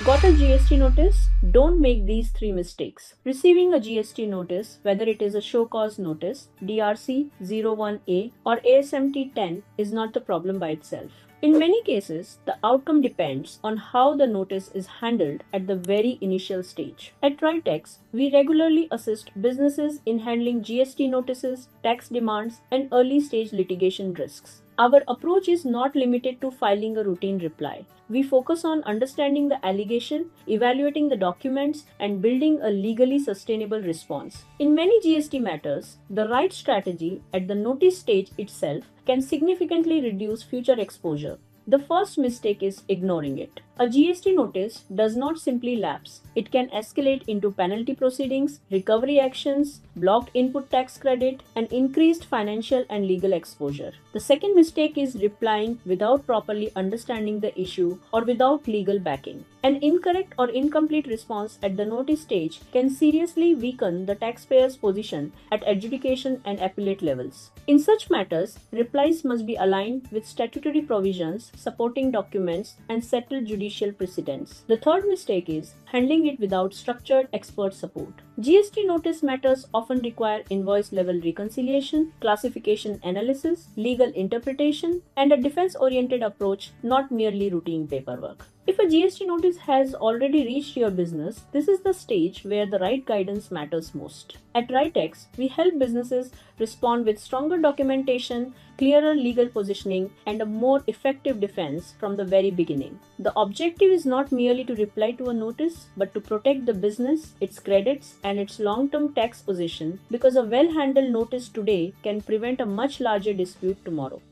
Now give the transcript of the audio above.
Got a GST notice? Don't make these three mistakes. Receiving a GST notice, whether it is a show cause notice, DRC 01A, or ASMT 10, is not the problem by itself. In many cases, the outcome depends on how the notice is handled at the very initial stage. At Tritex, we regularly assist businesses in handling GST notices, tax demands, and early stage litigation risks. Our approach is not limited to filing a routine reply. We focus on understanding the allegation, evaluating the documents, and building a legally sustainable response. In many GST matters, the right strategy at the notice stage itself can significantly reduce future exposure. The first mistake is ignoring it. A GST notice does not simply lapse. It can escalate into penalty proceedings, recovery actions, blocked input tax credit, and increased financial and legal exposure. The second mistake is replying without properly understanding the issue or without legal backing. An incorrect or incomplete response at the notice stage can seriously weaken the taxpayer's position at adjudication and appellate levels. In such matters, replies must be aligned with statutory provisions, supporting documents, and settled judicial precedents. The third mistake is handling it without structured expert support. GST notice matters often require invoice level reconciliation, classification analysis, legal interpretation, and a defense oriented approach, not merely routine paperwork. If a GST notice has already reached your business, this is the stage where the right guidance matters most. At Ritex, we help businesses respond with stronger documentation, clearer legal positioning, and a more effective defense from the very beginning. The objective is not merely to reply to a notice, but to protect the business, its credits, and its long-term tax position, because a well-handled notice today can prevent a much larger dispute tomorrow.